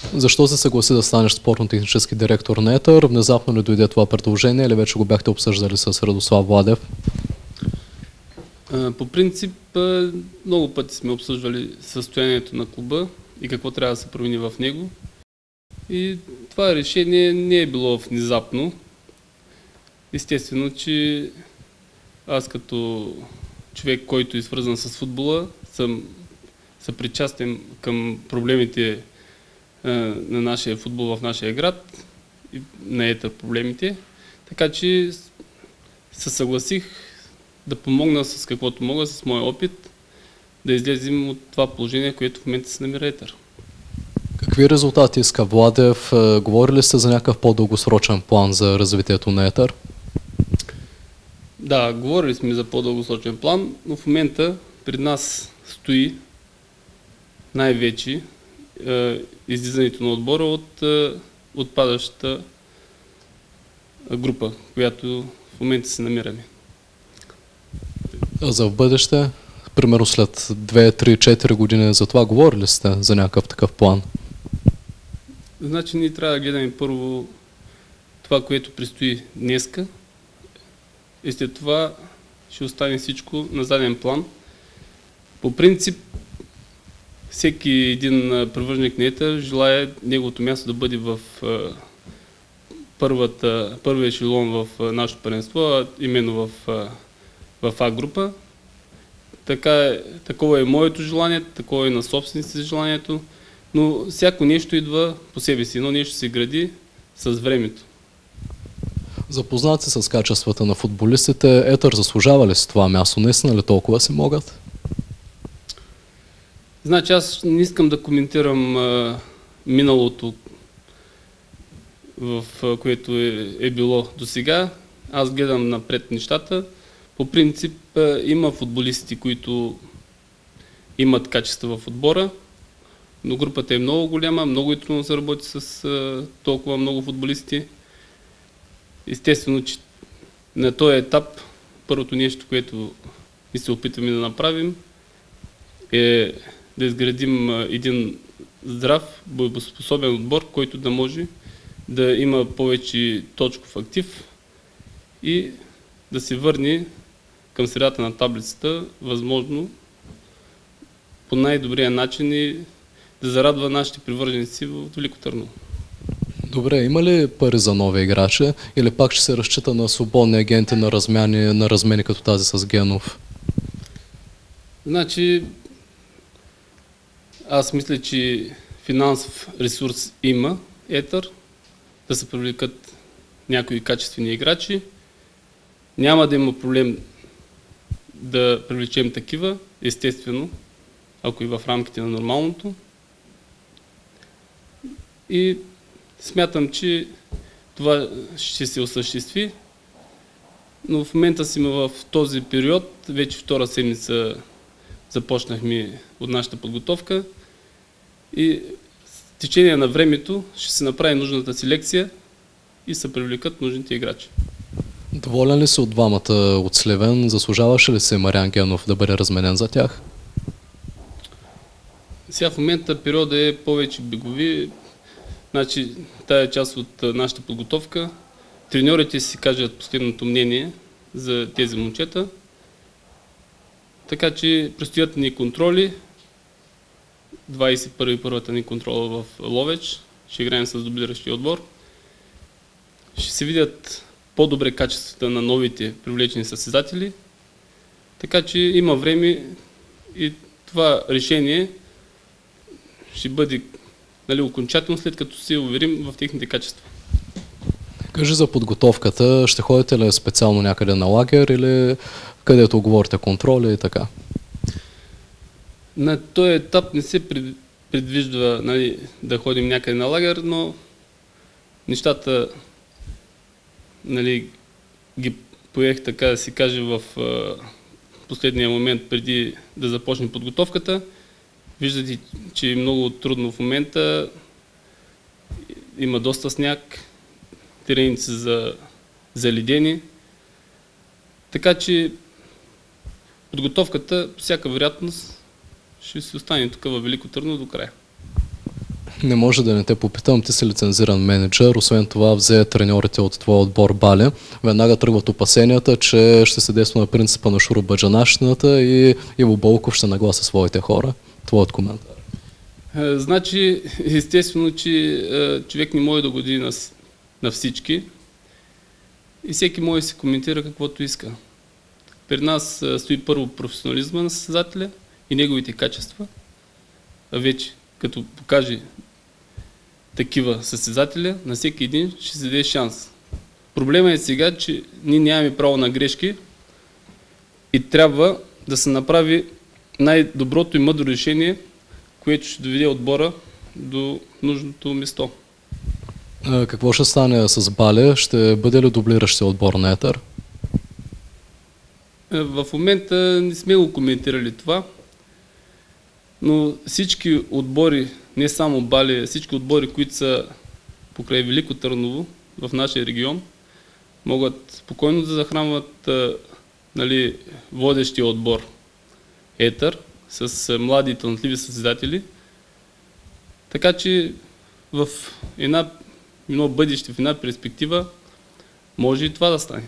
Защо се съгласи да станеш спортно-технически директор на ЕТър? Внезапно ли дойде това предложение или вече го бяхте обсъждали с Радослав Владев? По принцип, много пъти сме обсъждали състоянието на клуба и какво трябва да се промени в него. И това решение не е било внезапно. Естествено, че аз като човек, който е свързан с футбола, съм съпричастен към проблемите на нашия футбол в нашия град и на ЕТър проблемите. Така че се съгласих да помогна с каквото мога, с моя опит, да излезем от това положение, което в момента се намира ЕТър. Какви резултати иска Владев? Говорили сте за някакъв по-дългосрочен план за развитието на ЕТър? Да, говорили сме за по-дългосрочен план, но в момента пред нас стои най-вече излизането на отбора от отпадащата група, която в момента се намираме. А за в бъдеще, примерно след 2, 3, 4 години, за това говорили сте за някакъв такъв план? Значи ние трябва да гледаме първо това, което предстои днеска и след това ще остане всичко на заден план. По принцип, всеки един привърженик на ЕТър желае неговото място да бъде в първия ешелон в нашето първенство, а именно в А група. Такова е моето желание, такова е на собствениците желанието, но всяко нещо идва по себе си, едно нещо се гради с времето. Запознат се с качествата на футболистите, ЕТър заслужава ли с това място? Наистина ли толкова си могат? Значи аз не искам да коментирам миналото, в което е било до сега. Аз гледам напред нещата. По принцип има футболисти, които имат качества в отбора, но групата е много голяма, много е трудно да се работи с толкова много футболисти. Естествено, че на този етап първото нещо, което ми се опитваме да направим, е да изградим един здрав, боеспособен отбор, който да може да има повече точков актив и да се върне към средата на таблицата, възможно по най-добрия начин и да зарадва нашите привърженици в Велико Търново. Добре, има ли пари за нови играчи или пак ще се разчита на свободни агенти на размени като тази с Генов? Значи, аз мисля, че финансов ресурс има ЕТър, да се привлекат някои качествени играчи. Няма да има проблем да привлечем такива, естествено, ако и в рамките на нормалното. И смятам, че това ще се осъществи, но в момента сме в този период, вече втора седмица започнахме от нашата подготовка и с течение на времето ще се направи нужната селекция и се привлекат нужните играчи. Доволен ли си от двамата от Сливен? Заслужаваше ли се Мариан Генов да бъде разменен за тях? Сега в момента периода е повече бегови. Значи, тая част от нашата подготовка. Треньорите си кажат последното мнение за тези момчета. Така че предстоят ни контроли. 21-та ни контрола в Ловеч. Ще играем с дублиращия отбор. Ще се видят по-добре качествата на новите привлечени състезатели. Така че има време и това решение ще бъде окончателно, след като се уверим в техните качества. Кажи за подготовката. Ще ходите ли специално някъде на лагер или където говорите контроли и така? На този етап не се предвижда да ходим някъде на лагер, но нещата ги поех, така да се каже, в последния момент преди да започне подготовката. Виждате, че е много трудно в момента. Има доста сняг, терените са заледени. Така че подготовката, по всяка вероятност, ще се остане тук във Велико Търново до края. Не може да не те попитам, ти си лицензиран менеджер, освен това взе треньорите от твоя отбор Бале. Веднага тръгват опасенията, че ще се действа на принципа на шуробаджанащината и Иво Болков ще нагласа своите хора. Твоят коментар. Значи, естествено, че човек не може да годи на всички и всеки може да си коментира каквото иска. При нас стои първо професионализма на състезателя и неговите качества, а вече като покаже такива състезателя, на всеки един ще се даде шанс. Проблема е сега, че ние нямаме право на грешки и трябва да се направи най-доброто и мъдро решение, което ще доведе отбора до нужното место. Какво ще стане с Бале? Ще бъде ли дублиращия отбор на Етър? В момента не сме го коментирали това, но всички отбори, не само Бале, всички отбори, които са покрай Велико Търново в нашия регион, могат спокойно да захранват водещия отбор Етър с млади и талантливи състезатели. Така че в едно бъдеще, в една перспектива може и това да стане.